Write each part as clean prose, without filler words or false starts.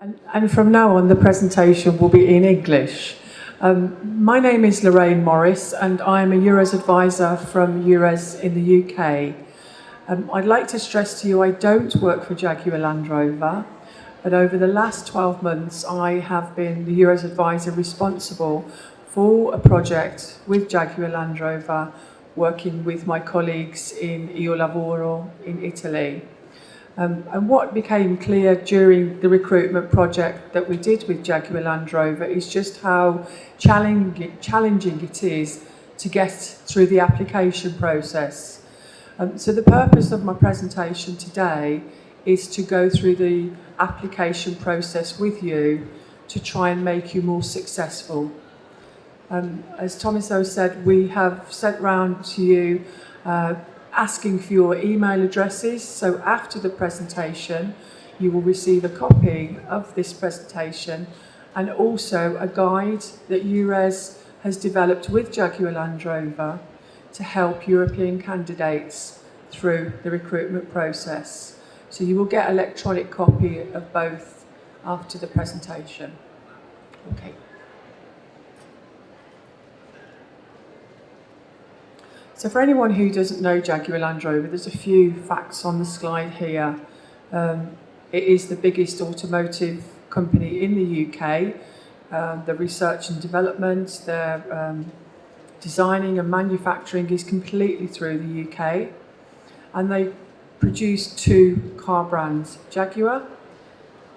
And from now on, the presentation will be in English. My name is Lorraine Morris, and I am a EURES advisor from EURES in the UK. I'd like to stress to you I don't work for Jaguar-Land Rover, but over the last 12 months, I have been the EURES advisor responsible for a project with Jaguar-Land Rover, working with my colleagues in EURES in Italy. And what became clear during the recruitment project that we did with Jaguar-Land Rover is just how challenging it is to get through the application process. So the purpose of my presentation today is to go through the application process with you to try and make you more successful. As Tomiso said, we have sent round to you asking for your email addresses, so after the presentation you will receive a copy of this presentation and also a guide that EURES has developed with Jaguar-Land Rover to help European candidates through the recruitment process. So you will get an electronic copy of both after the presentation. Okay. So for anyone who doesn't know Jaguar-Land Rover, there's a few facts on the slide here. It is the biggest automotive company in the UK. The research and development, their designing and manufacturing is completely through the UK. And they produce two car brands, Jaguar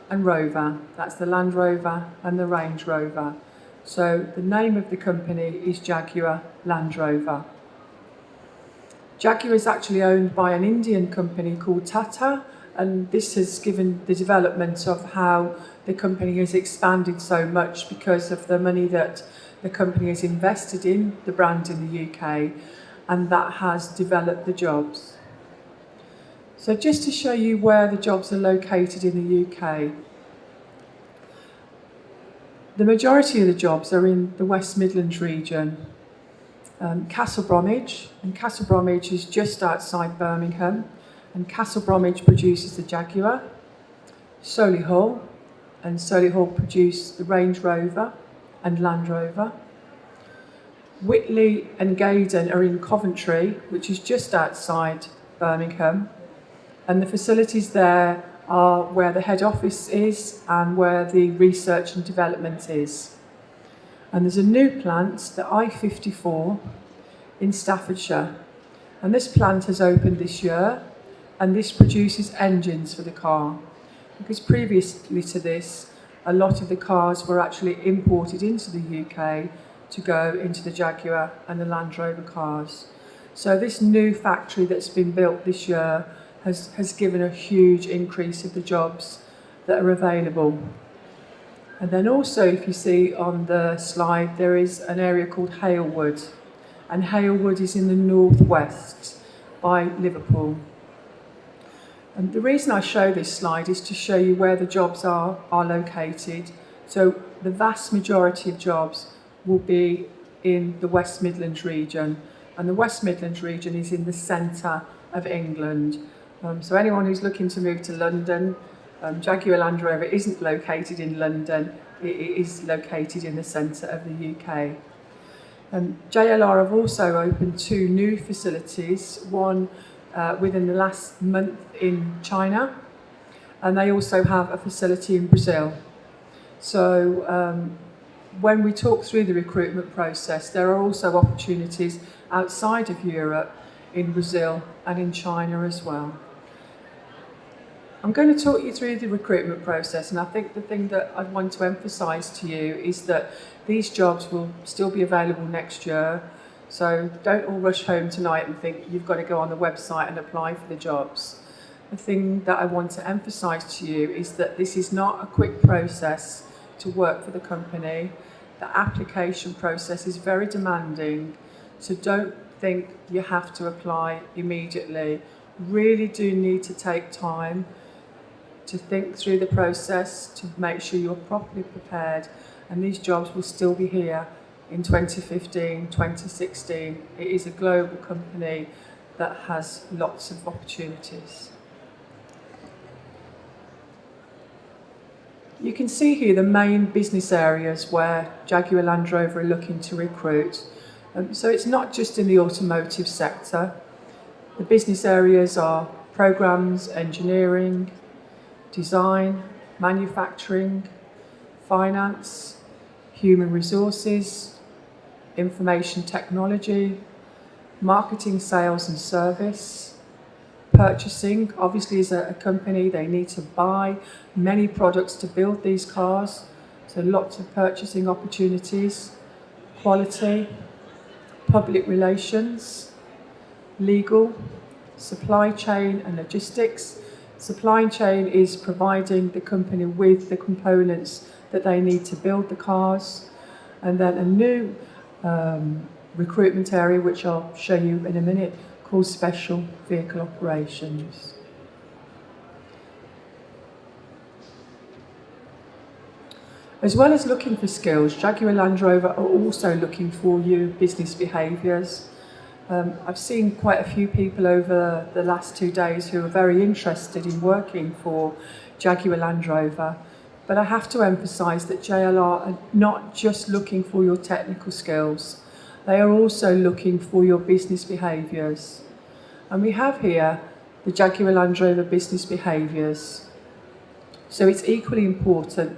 and Rover. That's the Land Rover and the Range Rover. So the name of the company is Jaguar-Land Rover. Jaguar is actually owned by an Indian company called Tata, and this has given the development of how the company has expanded so much because of the money that the company has invested in the brand in the UK, and that has developed the jobs. So just to show you where the jobs are located in the UK, the majority of the jobs are in the West Midlands region. Castle Bromwich, and Castle Bromwich is just outside Birmingham, and Castle Bromwich produces the Jaguar. Solihull, and Solihull produce the Range Rover and Land Rover. Whitley and Gaydon are in Coventry, which is just outside Birmingham, and the facilities there are where the head office is and where the research and development is. And there's a new plant, the I-54, in Staffordshire. And this plant has opened this year, and this produces engines for the car. Because previously to this, a lot of the cars were actually imported into the UK to go into the Jaguar and the Land Rover cars. So this new factory that's been built this year has given a huge increase of the jobs that are available. And then also, if you see on the slide, there is an area called Halewood. And Halewood is in the northwest by Liverpool. And the reason I show this slide is to show you where the jobs are located. So the vast majority of jobs will be in the West Midlands region. And the West Midlands region is in the centre of England. So anyone who's looking to move to London, Jaguar-Land Rover isn't located in London, it is located in the centre of the UK. JLR have also opened two new facilities, one within the last month in China, and they also have a facility in Brazil. So when we talk through the recruitment process, there are also opportunities outside of Europe, in Brazil and in China as well. I'm going to talk you through the recruitment process, and I think the thing that I want to emphasise to you is that these jobs will still be available next year, so don't all rush home tonight and think you've got to go on the website and apply for the jobs. The thing that I want to emphasise to you is that this is not a quick process to work for the company. The application process is very demanding, so don't think you have to apply immediately. You really do need to take time to think through the process, to make sure you're properly prepared, and these jobs will still be here in 2015, 2016. It is a global company that has lots of opportunities. You can see here the main business areas where Jaguar Land Rover are looking to recruit. So it's not just in the automotive sector. The business areas are programs, engineering, design, manufacturing, finance, human resources, information technology, marketing, sales and service, purchasing. Obviously, as a company, they need to buy many products to build these cars, so lots of purchasing opportunities, quality, public relations, legal, supply chain and logistics. Supply chain is providing the company with the components that they need to build the cars. And then a new recruitment area, which I'll show you in a minute, called special vehicle operations. As well as looking for skills, Jaguar Land Rover are also looking for new business behaviours. I've seen quite a few people over the last 2 days who are very interested in working for Jaguar Land Rover, but I have to emphasise that JLR are not just looking for your technical skills, they are also looking for your business behaviours. And we have here the Jaguar Land Rover business behaviours. So it's equally important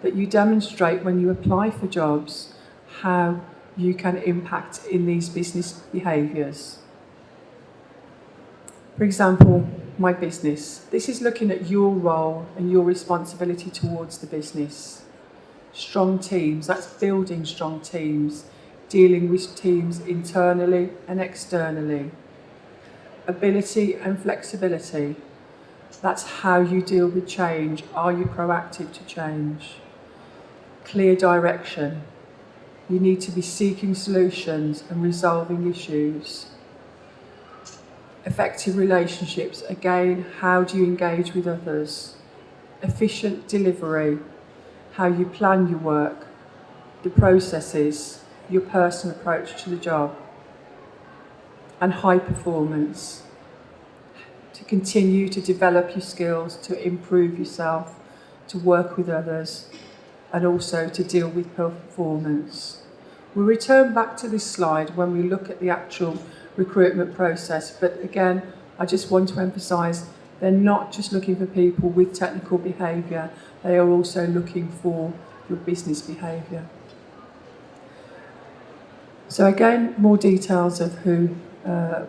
that you demonstrate when you apply for jobs how you can impact in these business behaviours. For example, my business. This is looking at your role and your responsibility towards the business. Strong teams, that's building strong teams, dealing with teams internally and externally. Ability and flexibility, that's how you deal with change. Are you proactive to change? Clear direction. You need to be seeking solutions and resolving issues. Effective relationships. Again, how do you engage with others? Efficient delivery. How you plan your work. The processes. Your personal approach to the job. And high performance. To continue to develop your skills, to improve yourself, to work with others, and also to deal with performance. We'll return back to this slide when we look at the actual recruitment process, but again, I just want to emphasise they're not just looking for people with technical behaviour, they are also looking for your business behaviour. So again, more details of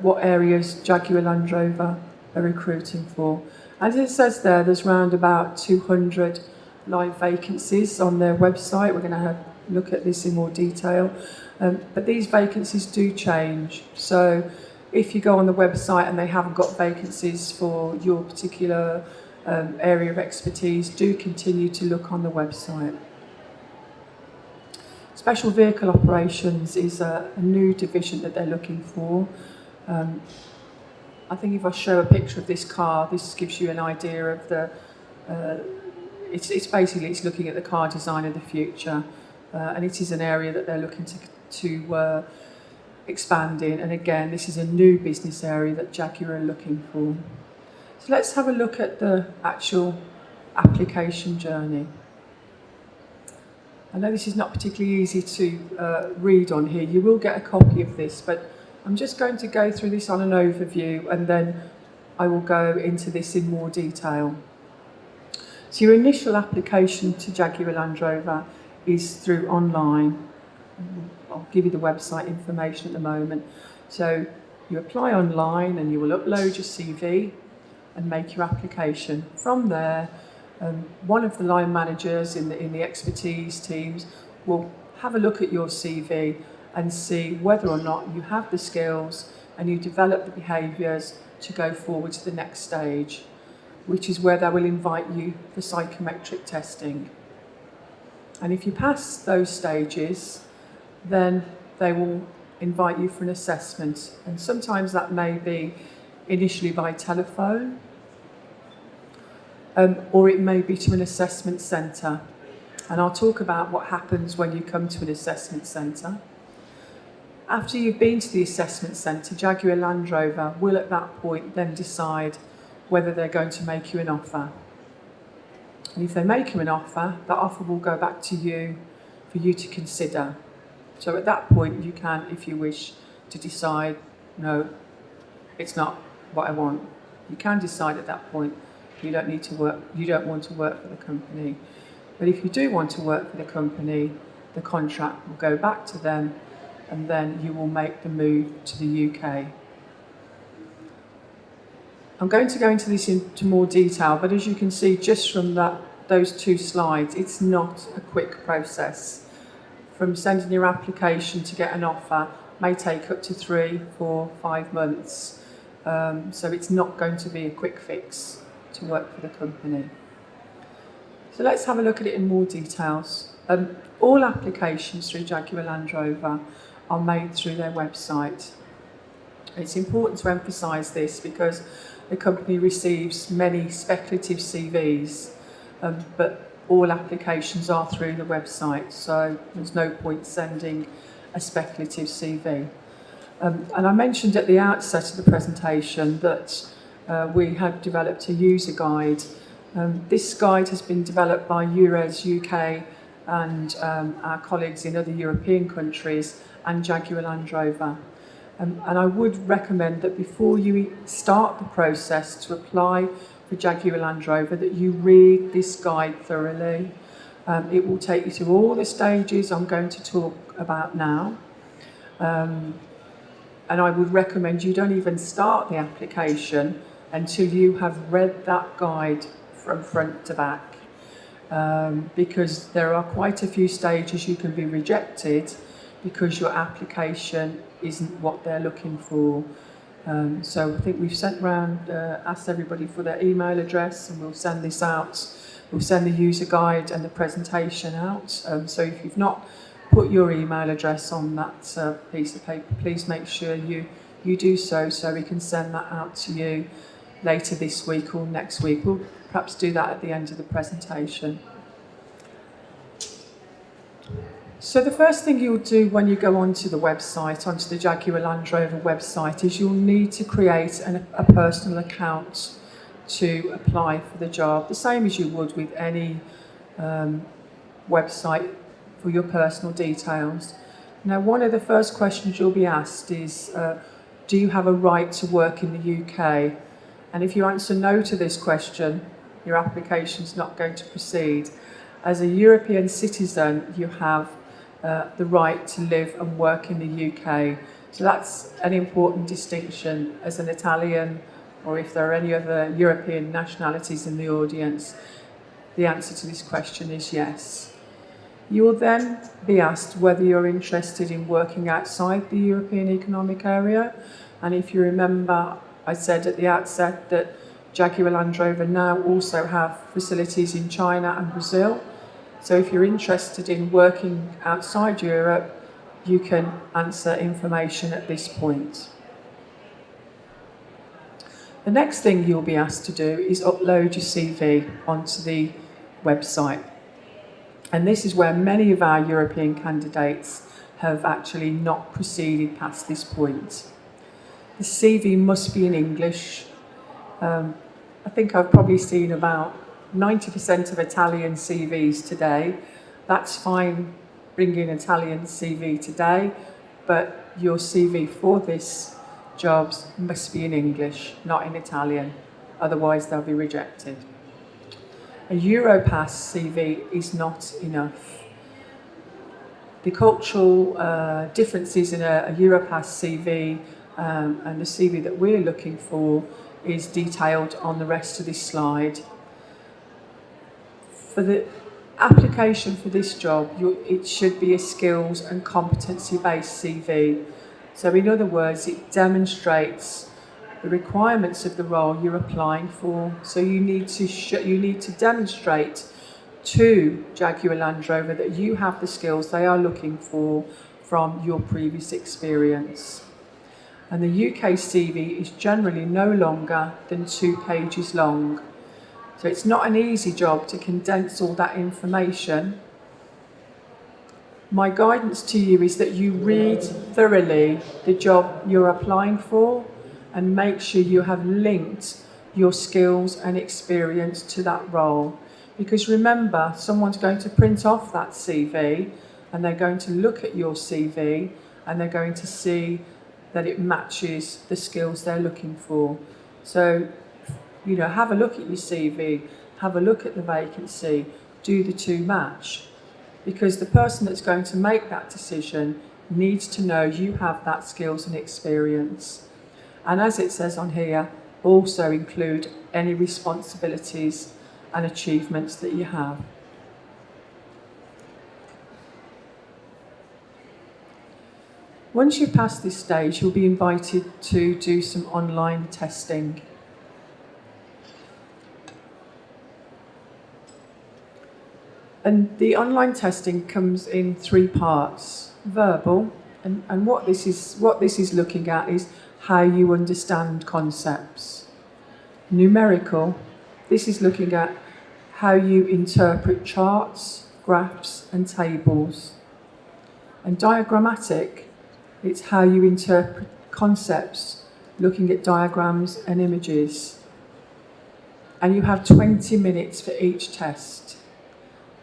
what areas Jaguar Land Rover are recruiting for. As it says there, there's around about 200 live vacancies on their website. We're going to have a look at this in more detail. But these vacancies do change. So if you go on the website and they haven't got vacancies for your particular area of expertise, do continue to look on the website. Special vehicle operations is a new division that they're looking for. I think if I show a picture of this car, this gives you an idea of the it's basically looking at the car design of the future, and it is an area that they're looking to expand in. And again, this is a new business area that Jaguar are looking for. So let's have a look at the actual application journey. I know this is not particularly easy to read on here. You will get a copy of this, but I'm just going to go through this on an overview, and then I will go into this in more detail. So your initial application to Jaguar Land Rover is through online. I'll give you the website information at the moment. So you apply online and you will upload your CV and make your application. From there, one of the line managers in the expertise teams will have a look at your CV and see whether or not you have the skills and you develop the behaviours to go forward to the next stage, which is where they will invite you for psychometric testing. And if you pass those stages, then they will invite you for an assessment. And sometimes that may be initially by telephone, or it may be to an assessment centre. And I'll talk about what happens when you come to an assessment centre. After you've been to the assessment centre, Jaguar Land Rover will at that point then decide whether they're going to make you an offer. And if they make you an offer, that offer will go back to you for you to consider. So at that point, you can, if you wish, to decide, no, it's not what I want. You can decide at that point you don't need to work, you don't want to work for the company. But if you do want to work for the company, the contract will go back to them, and then you will make the move to the UK. I'm going to go into this into more detail, but as you can see just from those 2 slides, it's not a quick process. From sending your application to get an offer may take up to 3, 4, 5 months. So it's not going to be a quick fix to work for the company. So let's have a look at it in more details. All applications through Jaguar-Land Rover are made through their website. It's important to emphasise this because the company receives many speculative CVs, but all applications are through the website, so there's no point sending a speculative CV. And I mentioned at the outset of the presentation that we had developed a user guide. This guide has been developed by EURES UK and our colleagues in other European countries and Jaguar-Land Rover. And I would recommend that before you start the process to apply for Jaguar-Land Rover, that you read this guide thoroughly. It will take you through all the stages I'm going to talk about now. And I would recommend you don't even start the application until you have read that guide from front to back. Because there are quite a few stages you can be rejected because your application isn't what they're looking for. So I think we've sent round, asked everybody for their email address, and we'll send this out. We'll send the user guide and the presentation out. So if you've not put your email address on that piece of paper, please make sure you do so we can send that out to you later this week or next week. We'll perhaps do that at the end of the presentation. So the first thing you'll do when you go onto the website, onto the Jaguar-Land Rover website, is you'll need to create a personal account to apply for the job, the same as you would with any website for your personal details. Now, one of the first questions you'll be asked is, do you have a right to work in the UK? And if you answer no to this question, your application's not going to proceed. As a European citizen, you have the right to live and work in the UK. So that's an important distinction. As an Italian, or if there are any other European nationalities in the audience, the answer to this question is yes. You will then be asked whether you're interested in working outside the European Economic Area. And if you remember, I said at the outset that Jaguar-Land Rover now also have facilities in China and Brazil. So if you're interested in working outside Europe, you can answer information at this point. The next thing you'll be asked to do is upload your CV onto the website. And this is where many of our European candidates have actually not proceeded past this point. The CV must be in English. I think I've probably seen about 90% of Italian CVs today. That's fine, bring in Italian CV today, but your CV for this jobs must be in English, not in Italian, otherwise they'll be rejected. A Europass CV is not enough. The cultural differences in a Europass CV and the CV that we're looking for is detailed on the rest of this slide. For the application for this job, it should be a skills and competency-based CV. So in other words, it demonstrates the requirements of the role you're applying for. So you need to demonstrate to Jaguar-Land Rover that you have the skills they are looking for from your previous experience. And the UK CV is generally no longer than 2 pages long. So it's not an easy job to condense all that information. My guidance to you is that you read thoroughly the job you're applying for and make sure you have linked your skills and experience to that role. Because remember, someone's going to print off that CV and they're going to look at your CV and they're going to see that it matches the skills they're looking for. So, have a look at your CV, have a look at the vacancy, do the two match? Because the person that's going to make that decision needs to know you have that skills and experience. And as it says on here, also include any responsibilities and achievements that you have. Once you pass this stage, you'll be invited to do some online testing. And the online testing comes in 3 parts. Verbal, and what this is looking at is how you understand concepts. Numerical, this is looking at how you interpret charts, graphs and tables. And diagrammatic, it's how you interpret concepts, looking at diagrams and images. And you have 20 minutes for each test.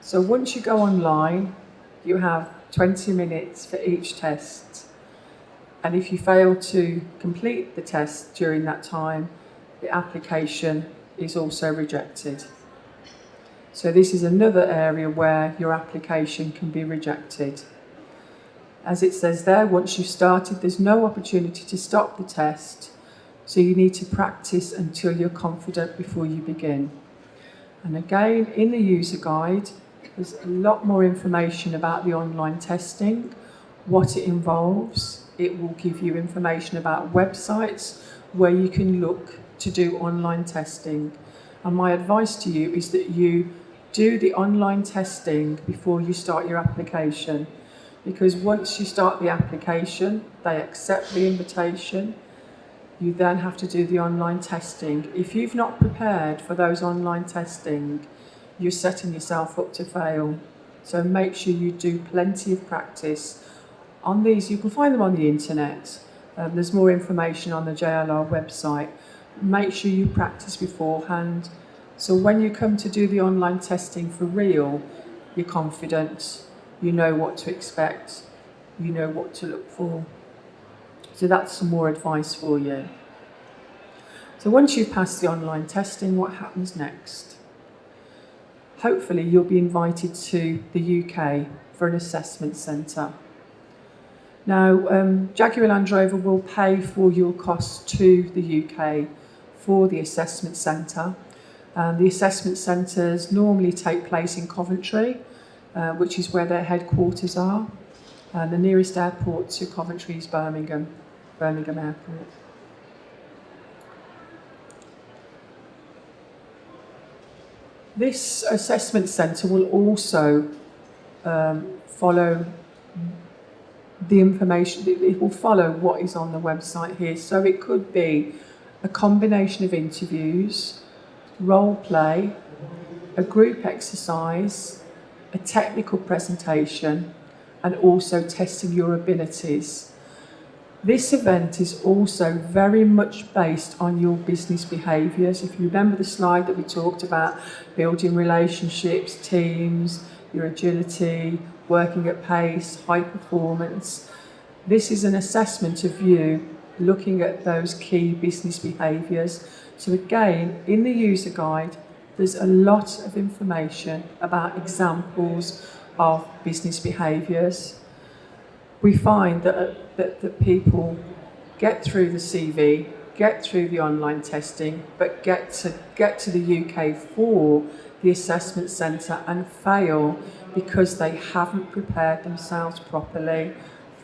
So once you go online, you have 20 minutes for each test. And if you fail to complete the test during that time, the application is also rejected. So this is another area where your application can be rejected. As it says there, once you've started, there's no opportunity to stop the test. So you need to practice until you're confident before you begin. And again, in the user guide, there's a lot more information about the online testing, what it involves. It will give you information about websites where you can look to do online testing. And my advice to you is that you do the online testing before you start your application. Because once you start the application, they accept the invitation. You then have to do the online testing. If you've not prepared for those online testing, you're setting yourself up to fail. So make sure you do plenty of practice. On these, you can find them on the internet. There's more information on the JLR website. Make sure you practice beforehand. So when you come to do the online testing for real, you're confident, you know what to expect, you know what to look for. So that's some more advice for you. So once you've passed the online testing, what happens next? Hopefully you'll be invited to the UK for an assessment centre. Now, Jaguar-Land Rover will pay for your costs to the UK for the assessment centre. The assessment centres normally take place in Coventry, which is where their headquarters are. The nearest airport to Coventry is Birmingham Airport. This assessment centre will also follow the information, it will follow what is on the website here. So it could be a combination of interviews, role play, a group exercise, a technical presentation, and also testing your abilities. This event is also very much based on your business behaviours. If you remember the slide that we talked about, building relationships, teams, your agility, working at pace, high performance. This is an assessment of you looking at those key business behaviours. So again, in the user guide, there's a lot of information about examples of business behaviours. We find that people get through the CV, get through the online testing, but get to the UK for the assessment centre and fail because they haven't prepared themselves properly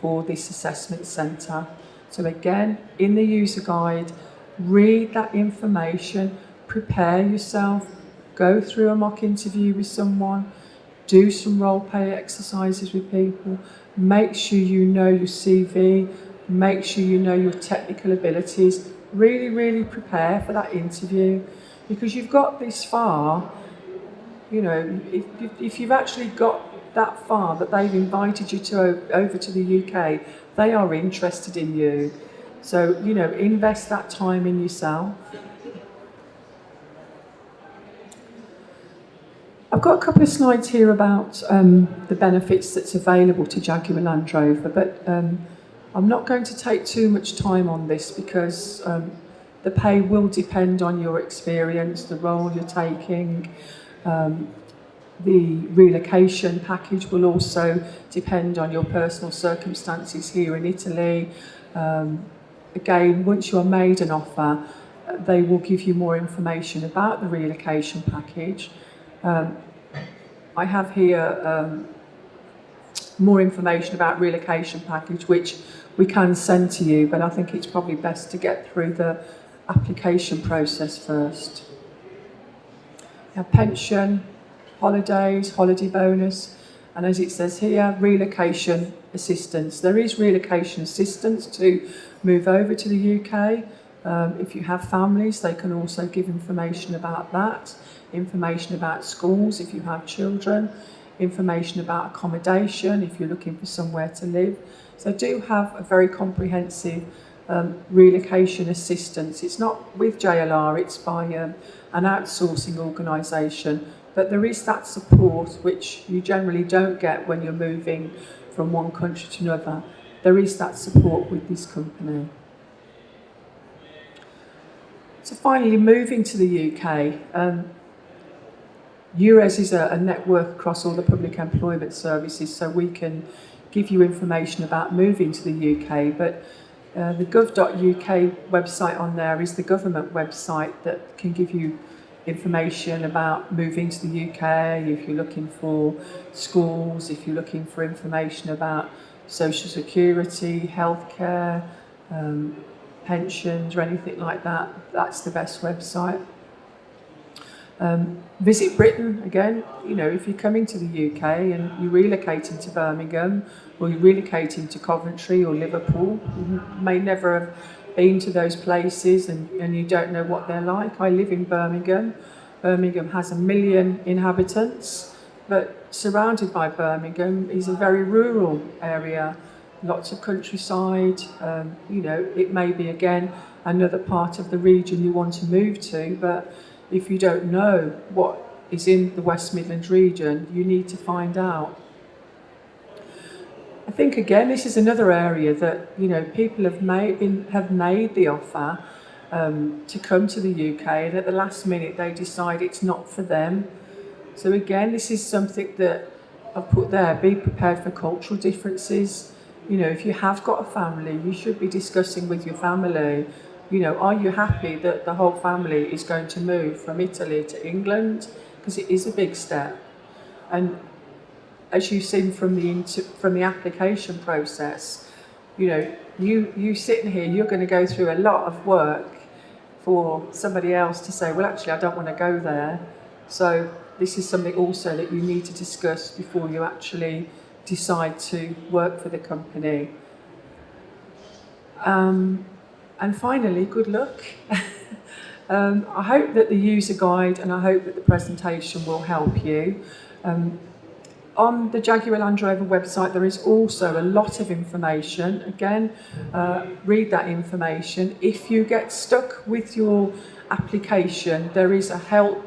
for this assessment centre. So again, in the user guide, read that information, prepare yourself, go through a mock interview with someone, do some role play exercises with people, make sure you know your CV, make sure you know your technical abilities, really prepare for that interview, because you've got this far. You know, if you've actually got that far that they've invited you over to the UK, they are interested in you. So, you know, invest that time in yourself. I've got a couple of slides here about the benefits that's available to Jaguar-Land Rover, but I'm not going to take too much time on this because the pay will depend on your experience, the role you're taking. The relocation package will also depend on your personal circumstances here in Italy. Again, once you're made an offer, they will give you more information about the relocation package. I have here more information about relocation package, which we can send to you, but I think it's probably best to get through the application process first. Now, pension, holidays, holiday bonus, and as it says here, relocation assistance. There is relocation assistance to move over to the UK. If you have families, they can also give information about that, information about schools if you have children, information about accommodation if you're looking for somewhere to live. So do have a very comprehensive relocation assistance. It's not with JLR, it's by an outsourcing organisation, but there is that support which you generally don't get when you're moving from one country to another. There is that support with this company. So finally, moving to the UK, EURES is a network across all the public employment services, so we can give you information about moving to the UK, but the gov.uk website on there is the government website that can give you information about moving to the UK, if you're looking for schools, if you're looking for information about social security, healthcare, pensions or anything like that. That's the best website. Visit Britain, again, you know, if you're coming to the UK and you're relocating to Birmingham or you're relocating to Coventry or Liverpool, you may never have been to those places and you don't know what they're like. I live in Birmingham. Birmingham has 1 million inhabitants, but surrounded by Birmingham is a very rural area, lots of countryside. You know, it may be again another part of the region you want to move to, but if you don't know what is in the West Midlands region, you need to find out. I think again this is another area that, you know, people have made the offer to come to the UK, and at the last minute they decide it's not for them. So again, this is something that I've put there. Be prepared for cultural differences. You know, if you have got a family, you should be discussing with your family, you know, are you happy that the whole family is going to move from Italy to England? Because it is a big step. And as you've seen from the application process, you know, you sitting here, you're going to go through a lot of work for somebody else to say, well, actually, I don't want to go there. So this is something also that you need to discuss before you actually decide to work for the company. And finally, good luck. I hope that the user guide and I hope that the presentation will help you. On the Jaguar-Land Rover website, there is also a lot of information. Again, read that information. If you get stuck with your application, there is a help.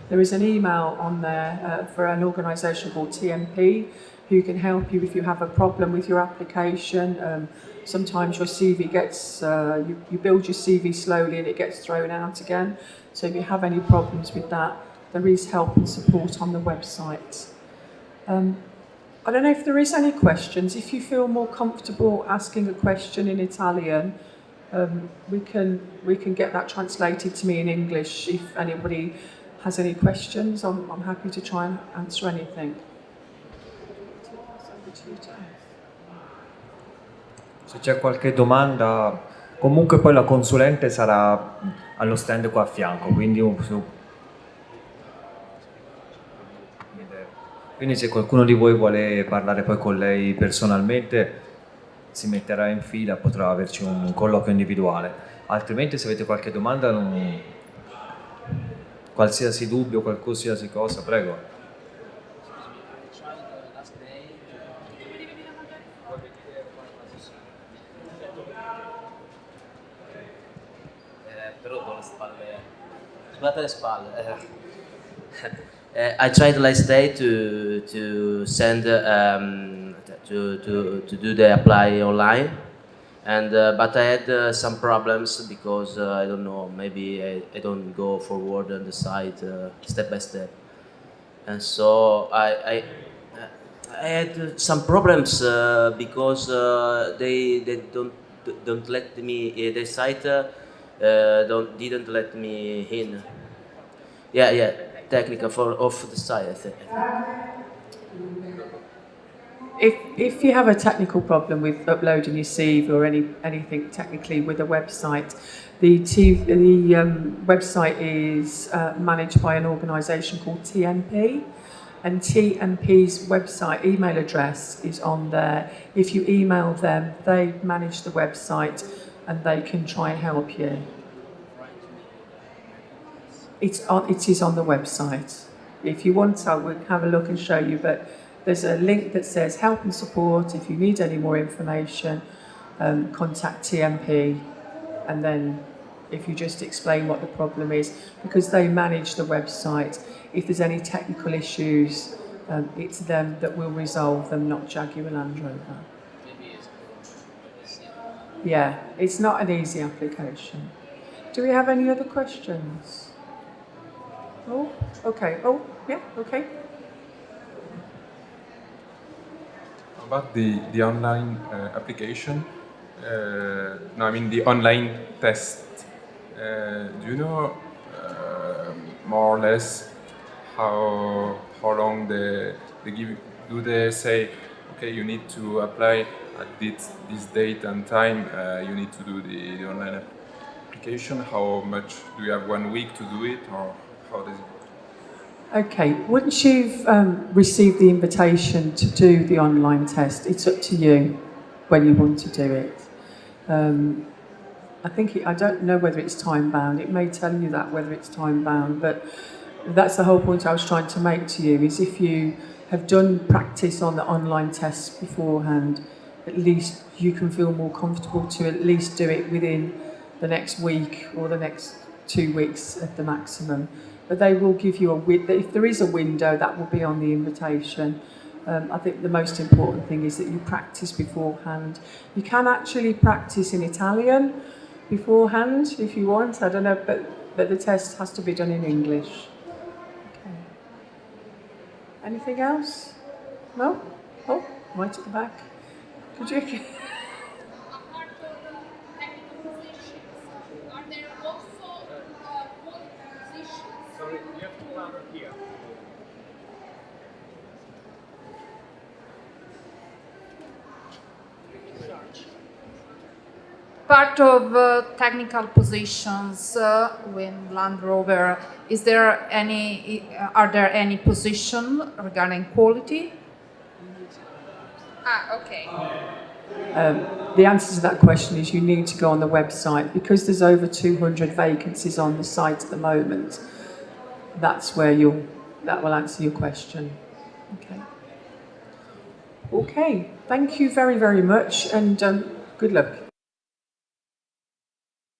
There is an email on there for an organisation called TMP who can help you if you have a problem with your application. Sometimes your CV gets, you build your CV slowly and it gets thrown out again. So if you have any problems with that, there is help and support on the website. I don't know if there is any questions. If you feel more comfortable asking a question in Italian, we can get that translated to me in English. If anybody has any questions, I'm happy to try and answer anything. Se c'è qualche domanda, comunque poi la consulente sarà allo stand qua a fianco, quindi se qualcuno di voi vuole parlare poi con lei personalmente si metterà in fila, potrà averci un colloquio individuale. Altrimenti se avete qualche domanda, qualsiasi dubbio, qualsiasi cosa, prego. Però ho le spalle. Scusate le spalle. I tried last day to send to do the apply online, and but I had some problems because I don't know, maybe I don't go forward on the site step by step, and so I had some problems because they don't let me the site don't didn't let me in. Yeah, technical for off the site. I think. If you have a technical problem with uploading your CV or anything technically with a website, the website is managed by an organisation called TMP, and TMP's website email address is on there. If you email them, they manage the website and they can try and help you. It is on the website. If you want, I will have a look and show you, but there's a link that says help and support. If you need any more information, contact TMP, and then if you just explain what the problem is, because they manage the website. If there's any technical issues, it's them that will resolve them, not Jaguar-Land Rover. Yeah, it's not an easy application. Do we have any other questions? Oh, okay. Oh, yeah, okay. About the online application, no, I mean the online test. Do you know more or less how long they give? Do they say, okay, you need to apply at this date and time? You need to do the online application. How much do you have? 1 week to do it, or how does it? Okay, once you've received the invitation to do the online test, it's up to you when you want to do it. I don't know whether it's time bound. It may tell you that whether it's time bound, but that's the whole point I was trying to make to you, is if you have done practice on the online tests beforehand, at least you can feel more comfortable to at least do it within the next week or the next 2 weeks at the maximum. But they will give you if there is a window, that will be on the invitation. I think the most important thing is that you practice beforehand. You can actually practice in Italian beforehand if you want. I don't know, but the test has to be done in English. Okay. Anything else? No? Oh, right at the back. Could you? Part of technical positions with Land Rover, are there any position regarding quality? Okay. The answer to that question is you need to go on the website, because there's over 200 vacancies on the site at the moment. That's where that will answer your question. Okay. Okay. Thank you very, very much, and good luck.